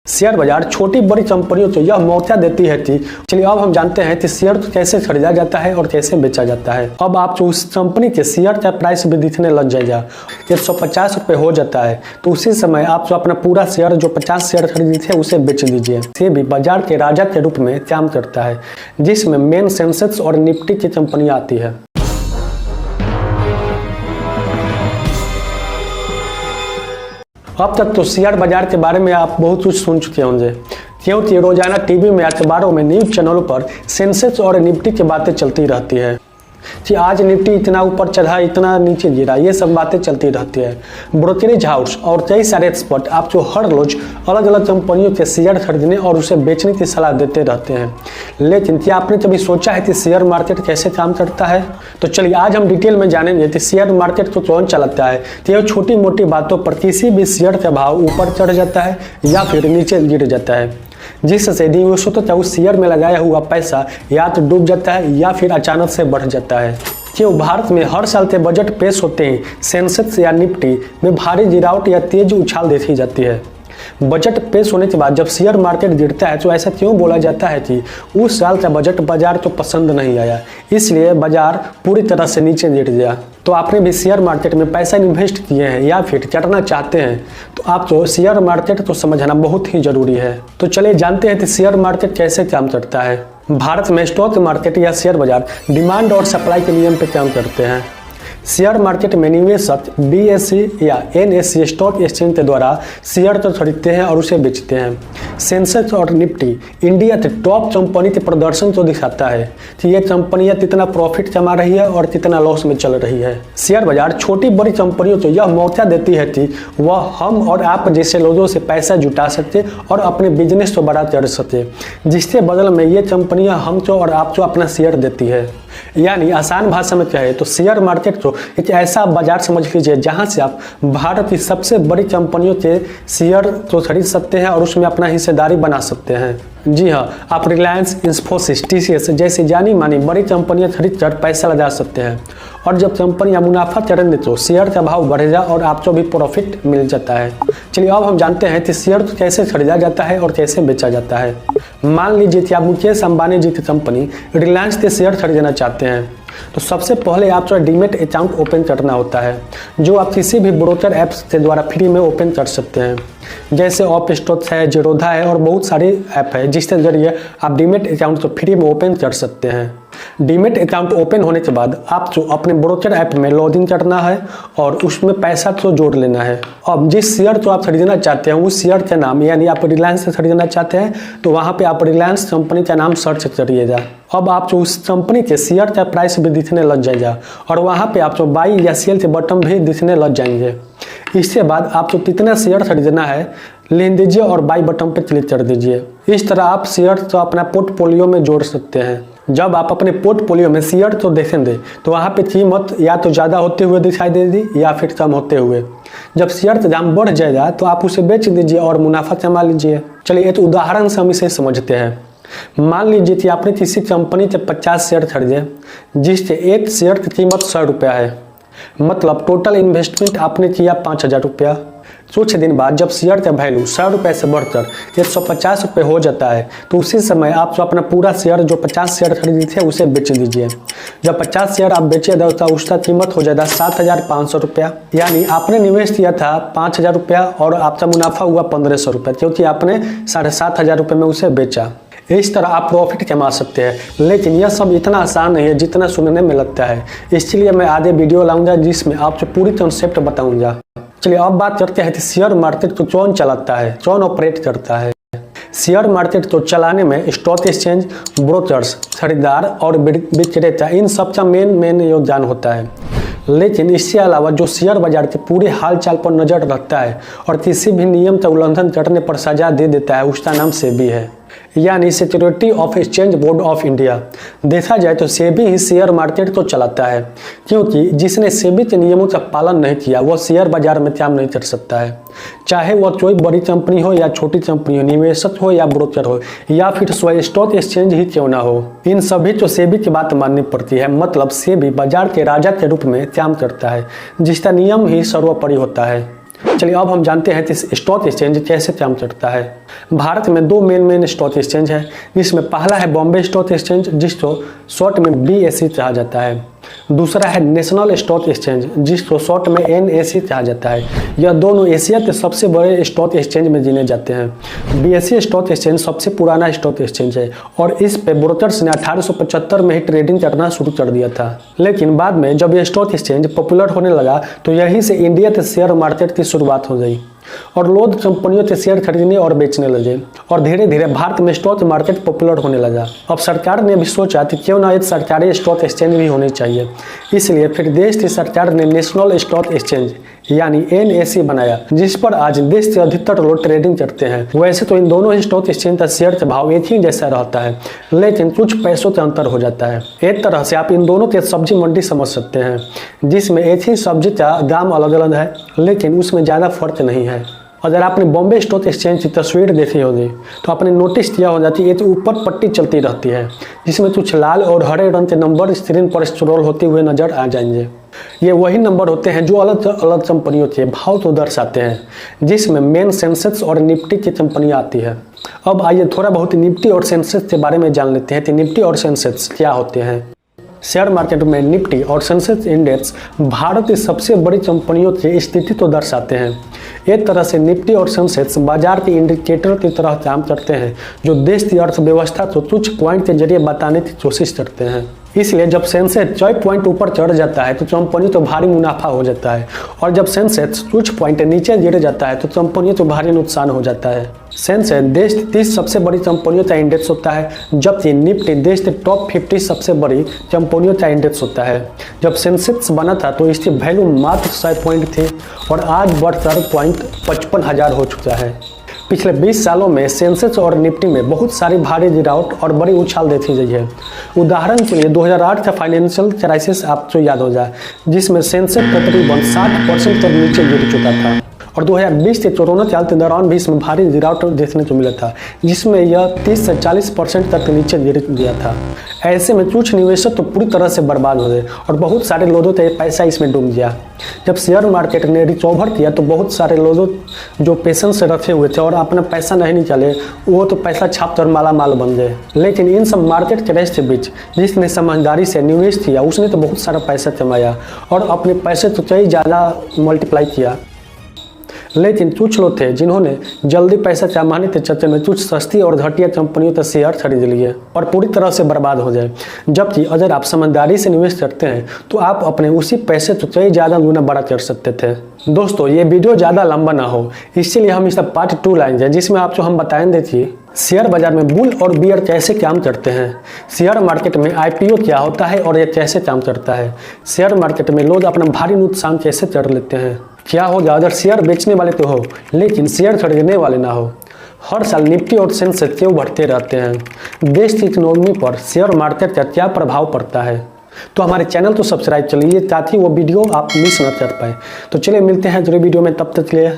Share बाजार छोटी बड़ी कंपनियों को यह मौका देती है कि चलिए अब हम जानते हैं कि शेयर कैसे खरीदा जाता है और कैसे बेचा जाता है। अब आप उस कंपनी के शेयर का प्राइस भी दिखने लग जाएगा, 150 रुपये हो जाता है तो उसी समय आप जो अपना पूरा शेयर जो 50 शेयर खरीदे थे उसे बेच दीजिए। ये भी बाजार के राजा के रूप में काम करता है, जिसमें मेन सेंसेक्स और निफ्टी की कंपनियां आती है। अब तक तो शेयर बाजार के बारे में आप बहुत कुछ सुन चुके होंगे, क्योंकि रोजाना टीवी में, अखबारों में, न्यूज चैनलों पर सेंसेक्स और निफ्टी की बातें चलती रहती है कि आज निफ्टी इतना ऊपर चढ़ा, इतना नीचे गिरा, ये सब बातें चलती रहती है। ब्रोकरेज हाउस और कई सारे एक्सपर्ट आपको हर रोज अलग अलग कंपनियों के शेयर खरीदने और उसे बेचने की सलाह देते रहते हैं। लेकिन क्या आपने कभी सोचा है कि शेयर मार्केट कैसे काम करता है? तो चलिए आज हम डिटेल में जानेंगे कि शेयर मार्केट को कौन चलाता है। तो यह छोटी मोटी बातों पर किसी भी शेयर का भाव ऊपर चढ़ जाता है या फिर नीचे गिर जाता है, जिससे निवेशकों को उस शेयर में लगाया हुआ पैसा या तो डूब जाता है या फिर अचानक से बढ़ जाता है। क्यों भारत में हर साल के बजट पेश होते हैं, सेंसेक्स या निफ्टी में भारी गिरावट या तेज उछाल देखी जाती है। बजट पेश होने के बाद जब शेयर मार्केट गिरता है तो ऐसा क्यों बोला जाता है कि उस साल का बजट बाजार को पसंद नहीं आया, इसलिए बाजार पूरी तरह से नीचे गिर गया। तो आपने भी शेयर मार्केट में पैसा इन्वेस्ट किए हैं या फिर करना चाहते हैं तो आपको शेयर मार्केट को समझना बहुत ही जरूरी है। तो चलिए जानते हैं कि शेयर मार्केट कैसे काम करता है। भारत में स्टॉक मार्केट या शेयर बाजार डिमांड और सप्लाई के नियम पर काम करते हैं। शेयर मार्केट में निवेशक BSE या NSE स्टॉक एक्सचेंज के द्वारा शेयर को खरीदते हैं और उसे बेचते हैं। सेंसेक्स और निफ्टी इंडिया के टॉप कंपनी के प्रदर्शन को दिखाता है कि ये कंपनियां कितना प्रॉफिट कमा रही है और कितना लॉस में चल रही है। शेयर बाजार छोटी बड़ी कंपनियों को यह मौका देती है कि वह हम और आप जैसे लोगों से पैसा जुटा सकते और अपने बिजनेस को बड़ा कर सके, जिसके बदल में ये कंपनियां हमको और आपको अपना शेयर देती है। यानी आसान भाषा में कहे तो शेयर मार्केट को एक ऐसा बाजार समझ लीजिए जहां से आप भारत की सबसे बड़ी कंपनियों के शेयर को खरीद सकते हैं और उसमें अपना हिस्सेदारी बना सकते हैं। जी हाँ, आप रिलायंस, इंफोसिस, TCS जैसी जानी मानी बड़ी कंपनियां खरीद कर पैसा लगा सकते हैं और जब कंपनियां मुनाफा करेंगे तो शेयर का भाव बढ़ेगा और आपको भी प्रॉफिट मिल जाता है। चलिए अब हम जानते हैं कि शेयर को कैसे खरीदा जाता है और कैसे बेचा जाता है। मान लीजिए कि आप मुकेश अंबानी जी की कंपनी रिलायंस के शेयर खरीदना चाहते हैं तो सबसे पहले आपको डीमेट अकाउंट ओपन करना होता है, जो आप किसी भी ब्रोकर ऐप्स के द्वारा फ्री में ओपन कर सकते हैं। जैसे ऑप स्टॉक है, जीरोधा है और बहुत सारे ऐप है जिसके जरिए आप डीमेट अकाउंट को फ्री में ओपन कर सकते हैं। डीमेट अकाउंट ओपन होने के बाद आपको अपने ब्रोकर ऐप में लॉगिन करना है और उसमें पैसा को जोड़ लेना है। अब जिस शेयर को आप खरीदना चाहते हैं उस शेयर का नाम, यानी आप रिलायंस से खरीदना चाहते हैं तो वहाँ पे आप रिलायंस कंपनी का नाम सर्च करिएगा। अब आपको उस कंपनी के शेयर का प्राइस भी दिखने लग जाएगा और वहाँ पे आपको बाई या सेल के बटन भी दिखने लग जाएंगे। इसके बाद आपको कितना शेयर खरीदना है ले दीजिए और बाई बटन पर क्लिक कर दीजिए। इस तरह आप शेयर को अपना पोर्टफोलियो में जोड़ सकते हैं। जब आप अपने पोर्टफोलियो में शेयर को देखेंगे तो वहाँ पे कीमत या तो ज़्यादा होते हुए दिखाई देगी या फिर कम होते हुए। जब शेयर का दाम बढ़ जाएगा तो आप उसे बेच दीजिए और मुनाफा कमा लीजिए। चलिए एक उदाहरण से हम इसे समझते हैं। मान लीजिए कि आपने किसी कंपनी के 50 शेयर खरीदे जिससे एक शेयर की कीमत 100 रुपया है, मतलब टोटल इन्वेस्टमेंट आपने किया 5000 रुपया। कुछ दिन बाद जब शेयर का वैल्यू 100 रुपये से बढ़कर 150 रुपये हो जाता है तो उसी समय आप जो अपना पूरा शेयर जो 50 शेयर खरीदे थे उसे बेच दीजिए। जब 50 शेयर आप बेचिएगा तो उसका कीमत हो जाएगा 7500 रुपया। यानी आपने निवेश किया था 5000 रुपया और आपका मुनाफा हुआ 1500 रुपया, क्योंकि आपने 7500 रुपये में उसे बेचा। इस तरह आप प्रॉफिट कमा सकते हैं, लेकिन यह सब इतना आसान नहीं है जितना सुनने में लगता है। इसलिए मैं आगे वीडियो लाऊंगा जिसमें आपको पूरी कॉन्सेप्ट बताऊंगा। चलिए अब बात करते हैं कि शेयर मार्केट को कौन चलाता है, कौन ऑपरेट करता है। शेयर मार्केट को चलाने में स्टॉक एक्सचेंज, ब्रोकर्स, खरीदार और विक्रेता, इन सब का मेन योगदान होता है। लेकिन इसके अलावा जो शेयर बाजार के पूरे हालचाल पर नजर रखता है और किसी भी नियम का उल्लंघन करने पर सजा दे देता है उसका नाम सेबी है, यानी security of exchange board of India. देखा जाए तो सेबी ही शेयर मार्केट को चलाता है, क्योंकि जिसने सेबी के नियमों का पालन नहीं किया वो शेयर बाजार में काम नहीं कर सकता है। चाहे वह कोई बड़ी कंपनी हो या छोटी कंपनी हो, निवेशक हो या ब्रोकर हो या फिर स्वयं स्टॉक एक्सचेंज ही क्यों ना हो, इन सभी को सेबी की बात माननी पड़ती है। मतलब सेबी बाजार के राजा के रूप में काम करता है जिसका नियम ही सर्वोपरि होता है। चलिए अब हम जानते हैं कि स्टॉक एक्सचेंज कैसे काम करता है। भारत में दो मेन स्टॉक एक्सचेंज है, जिसमें पहला है बॉम्बे स्टॉक एक्सचेंज, जिसको शॉर्ट में BSE कहा जाता है। दूसरा है नेशनल स्टॉक एक्सचेंज, जिसको शॉर्ट में NSE कहा जाता है। यह दोनों एशिया के सबसे बड़े स्टॉक एक्सचेंज में गिने जाते हैं। BSE स्टॉक एक्सचेंज सबसे पुराना स्टॉक एक्सचेंज है और इस पे ब्रोकर्स ने 1875 में ही ट्रेडिंग करना शुरू कर दिया था। लेकिन बाद में जब यह स्टॉक एक्सचेंज पॉपुलर होने लगा तो यहीं से इंडिया के शेयर मार्केट की शुरुआत हो गई और लोग कंपनियों के शेयर खरीदने और बेचने लगे और धीरे धीरे भारत में स्टॉक मार्केट पॉपुलर होने लगा। अब सरकार ने भी सोचा कि क्यों ना एक सरकारी स्टॉक एक्सचेंज भी होनी चाहिए, इसलिए फिर देश की सरकार ने नेशनल स्टॉक एक्सचेंज यानी NSE बनाया, जिस पर आज देश के अधिकतर लोग ट्रेडिंग करते हैं। वैसे तो इन दोनों स्टॉक एक्सचेंज का शेयर का भाव एक ही जैसा रहता है, लेकिन कुछ पैसों का अंतर हो जाता है। एक तरह से आप इन दोनों के सब्जी मंडी समझ सकते हैं, जिसमें एक ही सब्जी का दाम अलग अलग है, लेकिन उसमें ज़्यादा फर्क नहीं है। अगर आपने बॉम्बे स्टॉक एक्सचेंज की तस्वीर देखी होगी तो आपने नोटिस किया होगा कि ये तो ऊपर पट्टी चलती रहती है, जिसमें कुछ लाल और हरे रंग के नंबर स्क्रीन पर स्क्रॉल होते हुए नजर आ जाएंगे। ये वही नंबर होते हैं जो अलग अलग कंपनियों के भाव को दर्शाते हैं, जिसमें मेन सेंसेक्स और निफ्टी की कंपनियां आती है। अब आइए थोड़ा बहुत निफ्टी और सेंसेक्स के बारे में जान लेते हैं कि निफ्टी और सेंसेक्स क्या होते हैं। शेयर मार्केट में निफ्टी और सेंसेक्स इंडेक्स भारत की सबसे बड़ी कंपनियों की स्थिति को दर्शाते हैं। एक तरह से निफ्टी और सेंसेक्स बाजार के इंडिकेटर की तरह काम करते हैं, जो देश की अर्थव्यवस्था को कुछ पॉइंट के जरिए बताने की कोशिश करते हैं। इसलिए जब सेंसेक्स 4 पॉइंट ऊपर चढ़ जाता है तो कंपनी तो भारी मुनाफा हो जाता है, और जब सेंसेक्स कुछ पॉइंट नीचे गिर जाता है तो कंपनी तो भारी नुकसान हो जाता है। सेंसेक्स देश की 30 सबसे बड़ी कंपनियों का इंडेक्स होता है, जबकि निफ्टी देश के टॉप 50 सबसे बड़ी कंपनियों का इंडेक्स होता है। जब सेंसेक्स बना था तो इसकी वैल्यू मात्र 100 पॉइंट थी और आज बढ़कर पॉइंट 55,000 हो चुका है। पिछले 20 सालों में सेंसेक्स और निफ्टी में बहुत सारी भारी गिरावट और बड़ी उछाल देखी गई है। उदाहरण के लिए 2008 का फाइनेंशियल क्राइसिस आपको याद हो जाए, जिसमें सेंसेक्स तकरीबन 60% तक नीचे गिर चुका था, और 2020 के कोरोना काल के दौरान भी इसमें भारी गिरावट देखने को मिला था, जिसमें यह 30 से 40% तक नीचे गिर गया था। ऐसे में कुछ निवेशक तो पूरी तरह से बर्बाद हो गए और बहुत सारे लोगों का पैसा इसमें डूब गया। जब शेयर मार्केट ने रिकवर किया तो बहुत सारे लोगों जो पेशेंस से रखे हुए थे और अपना पैसा नहीं निकाले, वो तो पैसा छाप कर माला माल बन गए। लेकिन इन सब मार्केट क्रैश के बीच जिसने समझदारी से निवेश किया उसने तो बहुत सारा पैसा कमाया और अपने पैसे तो कई ज़्यादा मल्टीप्लाई किया। लेकिन कुछ लोग थे जिन्होंने जल्दी पैसा कमाने के चक्कर में कुछ सस्ती और घटिया कंपनियों का शेयर खरीद लिए और पूरी तरह से बर्बाद हो जाए। जबकि अगर आप समझदारी से निवेश करते हैं तो आप अपने उसी पैसे तो कई ज़्यादा गुना बड़ा कर सकते थे। दोस्तों, ये वीडियो ज़्यादा लंबा ना हो, इसीलिए हम इसका पार्ट 2 लाएंगे, जिसमें आपको हम बताएंगे कि शेयर बाजार में बुल और बियर कैसे काम करते हैं, शेयर मार्केट में IPO क्या होता है और ये कैसे काम करता है, शेयर मार्केट में लोग अपना भारी नुकसान कैसे कर लेते हैं, क्या होगा अगर शेयर बेचने वाले तो हो लेकिन शेयर खरीदने वाले ना हो, हर साल निफ्टी और सेंसेक्स क्यों बढ़ते रहते हैं, देश की इकोनॉमी पर शेयर मार्केट का क्या प्रभाव पड़ता है। तो हमारे चैनल को सब्सक्राइब कर लीजिए ताकि वो वीडियो आप मिस न कर पाए। तो चलिए मिलते हैं अगले वीडियो में, तब तक के लिए